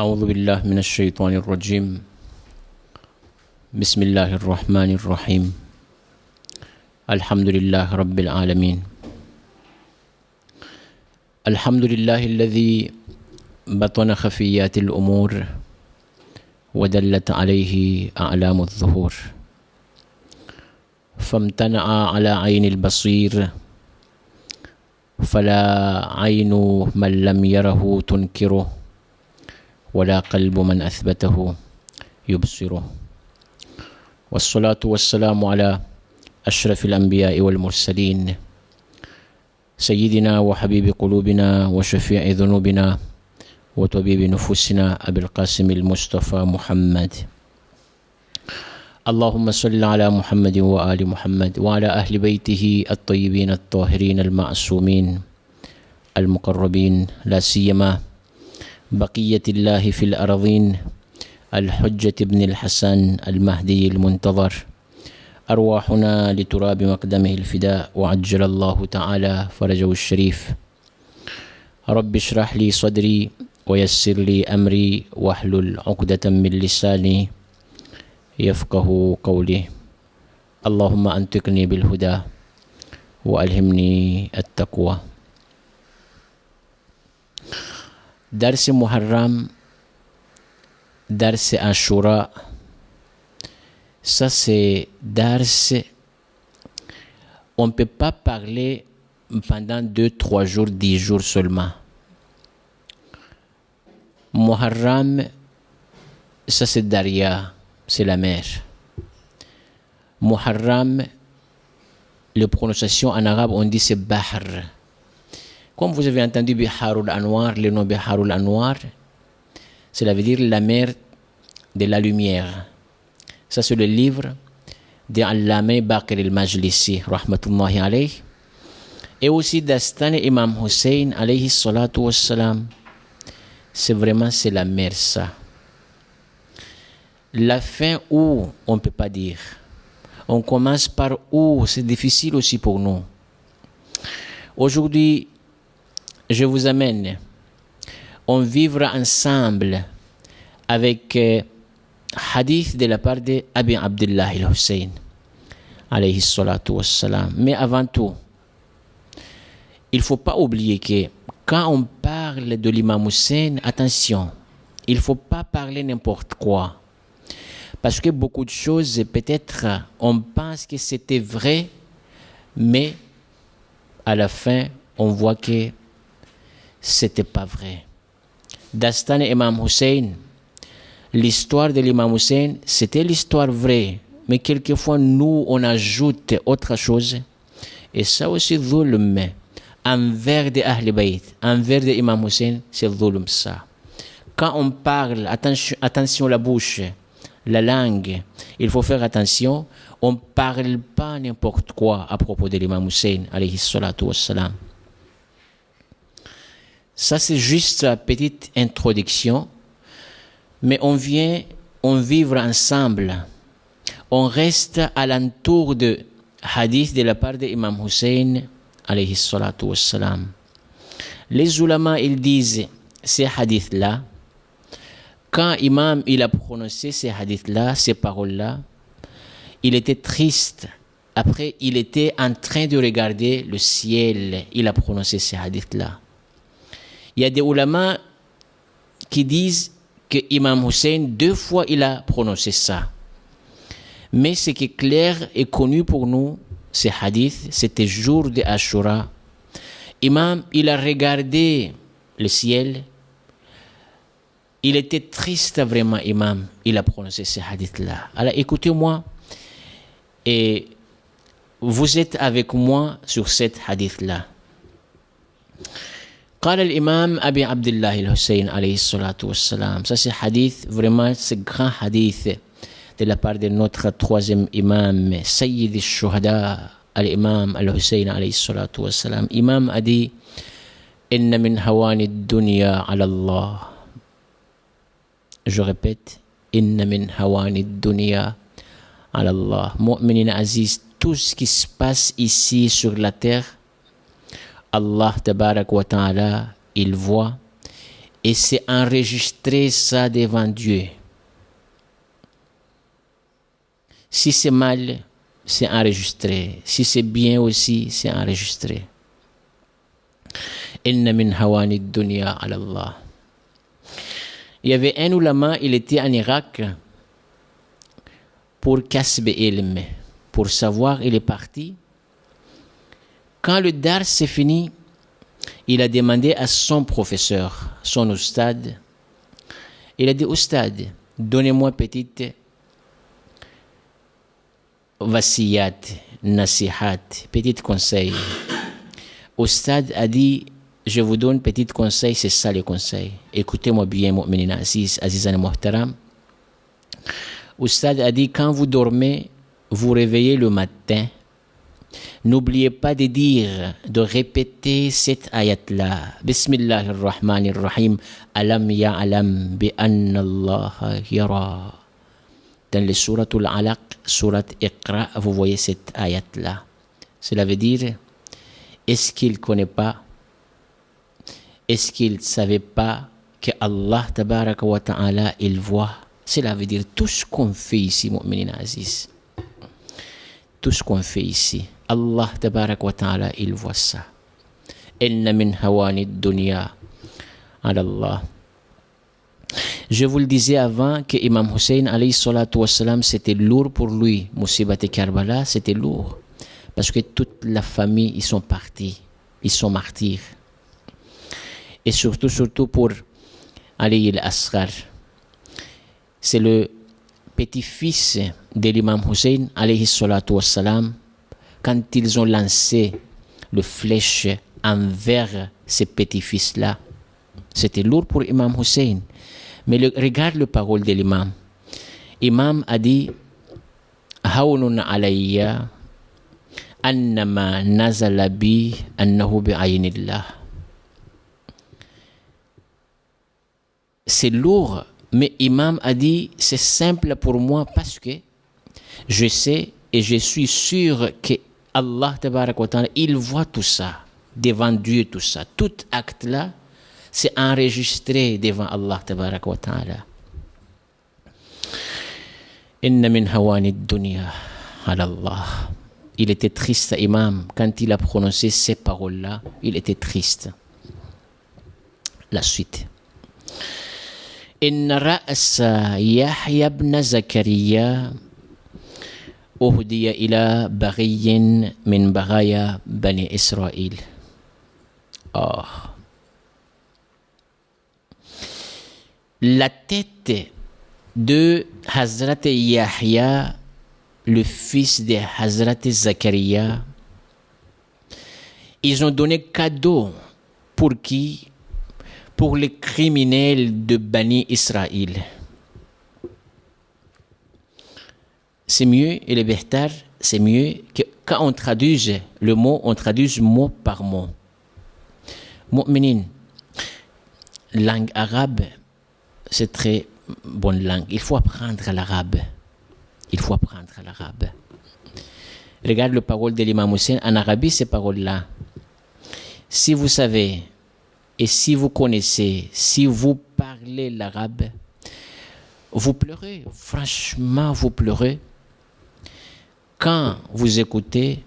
أعوذ بالله من الشيطان الرجيم. بسم الله الرحمن الرحيم. الحمد لله رب العالمين. الحمد لله الذي بطن خفيات الأمور ودلت عليه أعلام الظهور، فامتنع على عين البصير، فلا عين من لم يره تنكره، ولا قلب من أثبته يبصره. والصلاة والسلام على أشرف الأنبياء والمرسلين، سيدنا وحبيب قلوبنا وشفيع ذنوبنا وطبيب نفوسنا أبي القاسم المصطفى محمد. اللهم صل على محمد وآل محمد وعلى أهل بيته الطيبين الطاهرين المعصومين المقربين، لا سيما بقية الله في الأرضين الحجة بن الحسن المهدي المنتظر، أرواحنا لتراب مقدمه الفداء وعجل الله تعالى فرجه الشريف. رب اشرح لي صدري ويسر لي أمري واحلل عقدة من لساني يفقه قولي. اللهم أنطقني بالهدى وألهمني التقوى. درس محرم، درس عاشوراء، ça c'est dars. On ne peut pas parler pendant 2, 3 jours, 10 jours seulement. Muharram, ça c'est Daria, c'est la mer. Muharram, la prononciation en arabe on dit c'est Bahr. Comme vous avez entendu Biharul Anwar, le nom Biharul Anwar, cela veut dire la mer de la lumière. Ça c'est le livre d'Allama Baqir al-Majlisi, rahmatullahi alayh, et aussi d'Astane Imam Hussein alayhi salatu wassalam. C'est vraiment c'est la mer ça. La fin où on ne peut pas dire. On commence par où, c'est difficile aussi pour nous. Aujourd'hui, je vous amène, on vivra ensemble avec hadith de la part de Abi Abdullah al-Hussein alayhi salatu wassalam. Mais avant tout, il ne faut pas oublier que quand on parle de l'imam Hussein, attention, il ne faut pas parler n'importe quoi. Parce que beaucoup de choses, peut-être, on pense que c'était vrai, mais à la fin, on voit que c'était pas vrai. Dastan et Imam Hussein, l'histoire de l'imam Hussein, c'était l'histoire vraie, mais quelquefois, nous, on ajoute autre chose, et ça aussi, dhulm, envers des Ahl Bayt, envers des Imam Hussein, c'est dhulm ça. Quand on parle, attention la bouche, la langue, il faut faire attention, on ne parle pas n'importe quoi à propos de l'imam Hussein, alayhi salatu wassalam. Ça, c'est juste une petite introduction, mais on vient, on vivre ensemble, on reste à l'entour de hadith de la part de l'imam Hussein, alayhi salatu wassalam. Les ulama, ils disent ces hadiths-là, quand Imam il a prononcé ces hadiths-là, ces paroles-là, il était triste. Après, il était en train de regarder le ciel. Il a prononcé ces hadiths-là. Il y a des ulama qui disent que Imam Hussein, 2 fois, il a prononcé ça. Mais ce qui est clair et connu pour nous, ces hadiths, c'était jour de Ashura. Imam, il a regardé le ciel. Il était triste vraiment, Imam. Il a prononcé ces hadiths-là. Alors écoutez-moi. Et vous êtes avec moi sur cette hadith-là. قال الإمام أبي عبد الله الحسين عليه الصلاة والسلام. Ça c'est hadith, vraiment c'est grand hadith de la part de notre 3e imam, Sayyid al-Shuhada, al-Imam al-Hussein عليه الصلاة والسلام. Imam a dit إن من هوان الدنيا على الله. Je répète, إن من هوان الدنيا على الله. Mu'minin Aziz, tout ce qui se passe ici sur la terre, Allah tabarak wa ta'ala, il voit Et c'est enregistrer ça devant Dieu. Si c'est mal, c'est enregistré. Si c'est bien aussi, c'est enregistré. Inna min hawani dunya ala Allah. Il y avait un ulama, il était en Irak pour kasb ilm, pour savoir, il est parti. Quand le dars s'est fini, il a demandé à son professeur, son oustad, il a dit, oustad, donnez-moi petite wasiyat, nasihat, petit conseil. Oustad a dit, je vous donne petit conseil, c'est ça le conseil. Écoutez-moi bien, mu'minina azizan muhtaram. Oustad a dit, quand vous dormez, vous réveillez le matin, n'oubliez pas de dire, de répéter cette ayat-là. Bismillahirrahmanirrahim. Alam ya'alam bi anna Allah yara. Dans le surat al-Alaq, surat Iqra, vous voyez cette ayat-là. Cela veut dire, est-ce qu'il ne connaît pas, est-ce qu'il ne savait pas que Allah tabaraka wa ta'ala, il voit. Cela veut dire tout ce qu'on fait ici, mu'minin aziz. Tout ce qu'on fait ici. Allah tabaraka wa ta'ala, il voit ça. Inna min hawani dunya ala Allah. Je vous le disais avant que Imam Hussein alayhi salatu wassalam, c'était lourd pour lui. Musibat et Karbala, c'était lourd. Parce que toute la famille, ils sont partis. Ils sont martyrs. Et surtout pour Ali al-Asghar. C'est le petit-fils de l'imam Hussein alayhi salatu wassalam. Quand ils ont lancé le flèche envers ces petits-fils-là, c'était lourd pour Imam Hussein. Mais regarde les paroles de l'imam. Imam a dit, Hawnun alayya annama nazala bi annahu bi aynillah. C'est lourd, mais Imam a dit, c'est simple pour moi parce que je sais et je suis sûr que Allah tabarak wa ta'ala, il voit tout ça, devant Dieu tout ça. Tout acte là, c'est enregistré devant Allah tabarak wa ta'ala. Inna min hawani dunya ala Allah. Il était triste, Imam, quand il a prononcé ces paroles-là, il était triste. La suite. Inna ra'sa Yahya ibn Zakariya uhdiya ila baghiyin min baghaya bani Israël. Oh. La tête de Hazrat Yahya, le fils de Hazrat Zakaria, ils ont donné cadeau pour qui? Pour les criminels de Bani Israël. C'est mieux, et le Behtar, c'est mieux que quand on traduise le mot, on traduise mot par mot. Mu'minin, langue arabe, c'est très bonne langue. Il faut apprendre l'arabe. Il faut apprendre l'arabe. Regarde les paroles de l'imam Hussein. En Arabie, ces paroles-là. Si vous savez, et si vous connaissez, si vous parlez l'arabe, vous pleurez. Franchement, vous pleurez. Quand vous écoutez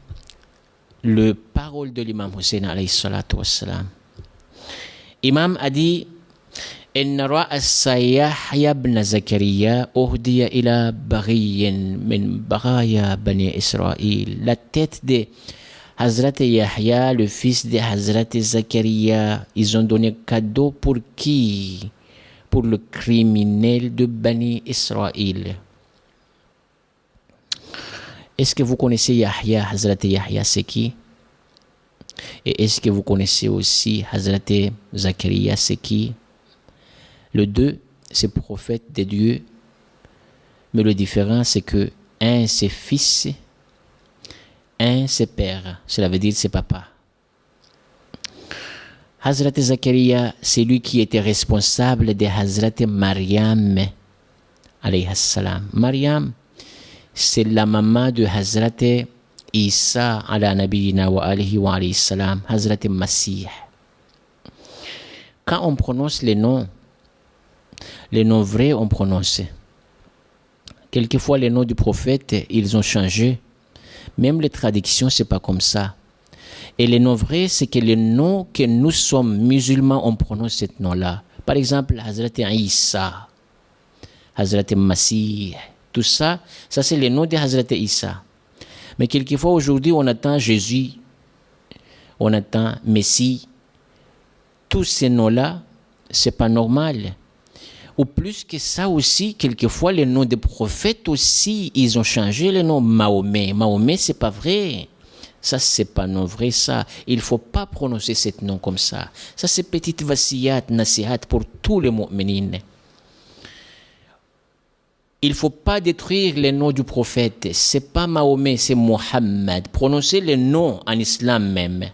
les paroles de l'imam Hussein alayhi salatu wassalam. Imam a dit, إن رأس يحيى بن زكريا أهدي إلى بغي من بغايا بني إسرائيل. La tête de Hazrat Yahya, le fils de Hazrat Zakaria, ils ont donné cadeau pour qui? Pour le criminel de Bani Israël. Est-ce que vous connaissez Yahya, Hazrat Yahya, c'est qui? Et est-ce que vous connaissez aussi Hazrat Zakaria, c'est qui? Le deux, c'est prophète de Dieu. Mais le différent, c'est que un, c'est fils, un, c'est père. Cela veut dire c'est papa. Hazrat Zakaria, c'est lui qui était responsable de Hazrat Maryam, alayhi salam. Maryam, c'est la maman de Hazrat Isa, ala nabiyina wa alihi wa alayhi salam, Hazrat Masih. quand on prononce les noms vrais, on prononce. Quelquefois, les noms du prophète, ils ont changé. Même les traductions, c'est pas comme ça. Et les noms vrais, c'est que les noms que nous sommes musulmans, on prononce ce nom-là. Par exemple, Hazrat Isa, Hazrat Masih, tout ça, ça c'est les noms de Hazrat Isa. Mais quelquefois, aujourd'hui, on attend Jésus, on attend Messie. Tous ces noms-là, c'est pas normal. Ou plus que ça aussi, quelquefois, les noms des prophètes aussi, ils ont changé le nom Mahomet. Mahomet, c'est pas vrai. Ça, c'est pas non vrai, ça. Il faut pas prononcer ce nom comme ça. Ça, c'est petite wasiyat, nasihat pour tous les mu'minines. Il faut pas détruire les noms du prophète. C'est pas Mahomet, c'est Mohammed. Prononcez les noms en islam même.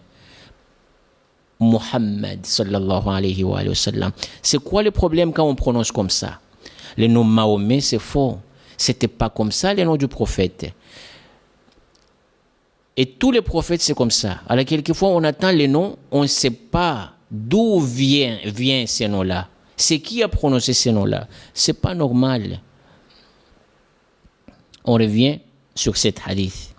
Mohammed, sallallahu alayhi wa sallam. C'est quoi le problème quand on prononce comme ça? Le nom Mahomet, c'est faux. C'était pas comme ça le nom du prophète. Et tous les prophètes, c'est comme ça. Alors, quelquefois, on attend les noms, on ne sait pas d'où vient ces noms-là. C'est qui a prononcé ces noms-là? C'est pas normal. On revient sur cet hadith.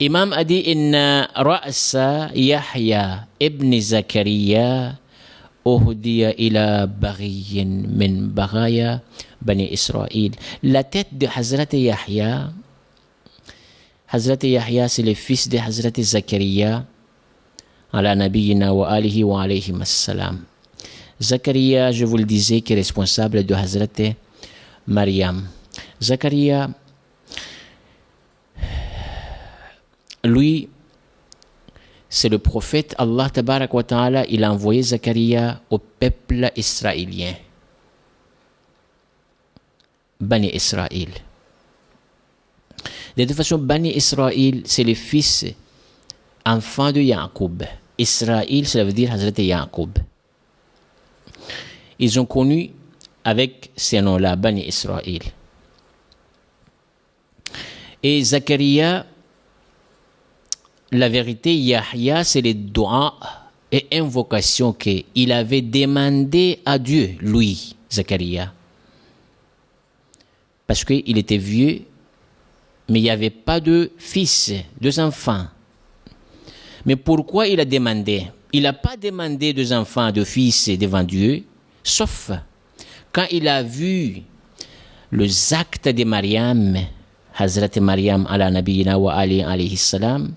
Imam a dit Inna ra'sa Yahya ibn Zakaria uhdiya ila baghiyin min baghaya Bani Israël. La tête de Hazrat Yahya, c'est le fils de Hazrat Zakaria, ala nabiyina wa alihi wa alayhi assalam. Zakaria, je vous le disais, qui est responsable de Hazrat Maryam. Zakaria, lui, c'est le prophète. Allah tabarak wa ta'ala, il a envoyé Zakaria au peuple israélien. Bani Israël. De toute façon, Bani Israël, c'est le fils enfant de Yaqub. Israël, ça veut dire Hazrat Yaqub. Ils ont connu avec ces noms-là, Bani Israël. Et Zakaria, la vérité, Yahya, c'est les doigts et invocations qu'il avait demandé à Dieu, lui, Zakaria. Parce qu'il était vieux, mais il n'y avait pas de fils, deux enfants. Mais pourquoi il a demandé? Il n'a pas demandé deux enfants, deux fils devant Dieu, sauf quand il a vu les actes de Mariam, Hazrat Mariam ala nabiyina wa alayhi salam.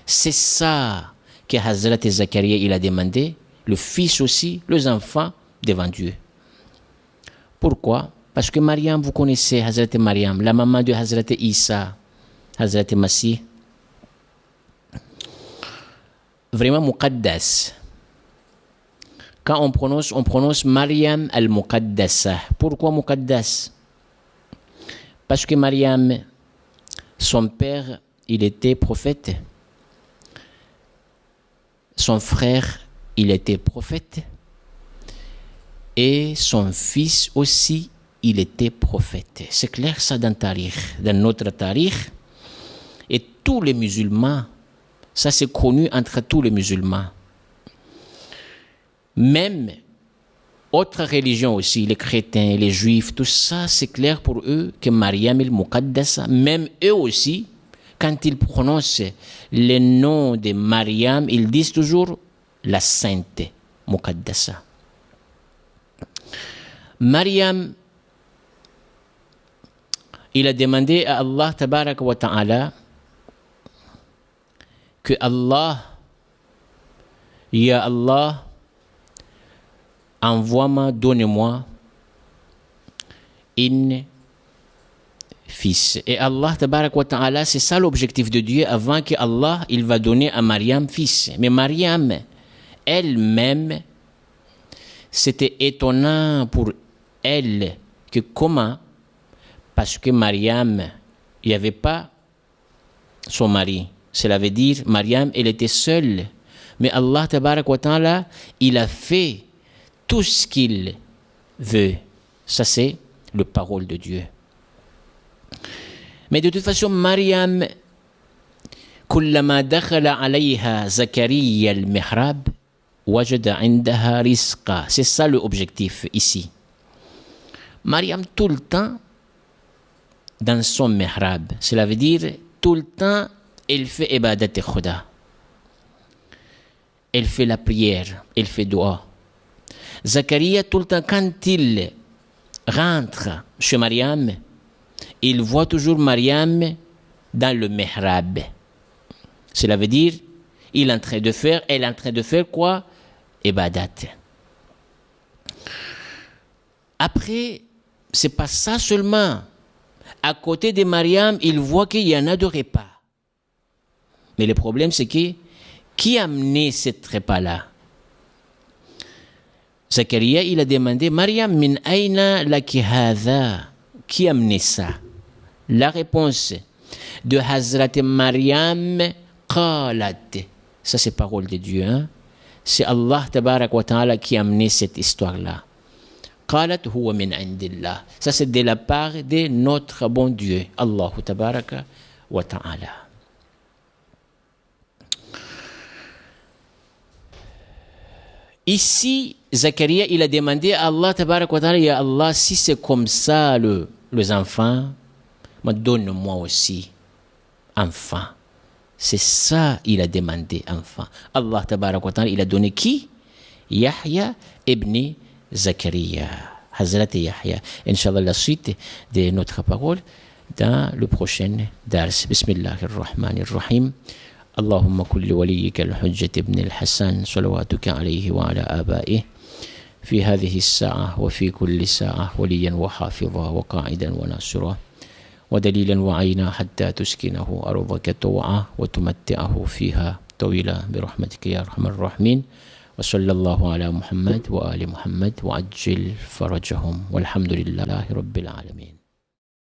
C'est ça que Hazrat Zakaria il a demandé, le fils aussi, les enfants devant Dieu. Pourquoi? Parce que Mariam, vous connaissez Hazrat Mariam, la maman de Hazrat Isa, Hazrat Masih. Vraiment Muqaddas. Quand on prononce Mariam al-Muqaddasa. Pourquoi Muqaddas? Parce que Mariam, son père, il était prophète. Son frère, il était prophète. Et son fils aussi, il était prophète. C'est clair ça dans notre tarikh. Et tous les musulmans, ça c'est connu entre tous les musulmans. Même autres religions aussi, les chrétiens, les juifs, tout ça, c'est clair pour eux que Mariam el-Muqaddasa, même eux aussi, quand ils prononcent le nom de Mariam, ils disent toujours la sainte Muqaddasa. Mariam, il a demandé à Allah tabaraka wa ta'ala que Allah, ya Allah, envoie-moi, donne-moi un fils. Et Allah tabarak wa ta'ala, c'est ça l'objectif de Dieu avant que Allah il va donner à Mariam fils. Mais Mariam elle-même, c'était étonnant pour elle que comment, parce que Mariam, il n'y avait pas son mari. Cela veut dire Mariam, elle était seule. Mais Allah tabarak wa ta'ala, il a fait tout ce qu'il veut. Ça, c'est la parole de Dieu. Mais de toute façon, Mariam, كلما دخل عليها زكريا المحراب wajada indaha rizqa. C'est ça l'objectif ici. Mariam, tout le temps, dans son mihrab. Cela veut dire, tout le temps, elle fait ibadat et khuda. Elle fait la prière, elle fait dua. Zacharia, tout le temps, quand il rentre chez Mariam, il voit toujours Mariam dans le mihrab. Cela veut dire, elle est en train de faire quoi? Ibadat. Après, c'est pas ça seulement. À côté de Mariam, il voit qu'il y en a de repas. Mais le problème, c'est que qui a amené cette repas-là? Zacharia, il a demandé, Mariam, min aina laki hadha? Qui a amené ça? La réponse de Hazrat Mariam, qalat. Ça, c'est parole de Dieu. Hein? C'est Allah tabarak wa ta'ala qui a amené cette histoire-là. Qalat huwa min indillah. Ça, c'est de la part de notre bon Dieu, Allah tabaraka wa ta'ala. Ici, Zacharia, il a demandé à Allah tabaraka wa ta'ala, ya Allah, si c'est comme ça les enfants, donne-moi aussi enfant. C'est ça il a demandé enfant. Allah tabaraka wa ta'ala, il a donné qui? Yahya ibn Zacharia. Hazrat Yahya. Inch'Allah, la suite de notre parole dans le prochain dars. Bismillahirrahmanirrahim. اللهم كن لوليك الحجة ابن الحسن صلواتك عليه وعلى آبائه في هذه الساعة وفي كل ساعة وليا وحافظا وقاعدا وناصرا ودليلا وعينا حتى تسكنه أرضك طوعا وتمتعه فيها طويلا برحمتك يا أرحم الراحمين وصلى الله على محمد وآل محمد وعجل فرجهم والحمد لله رب العالمين.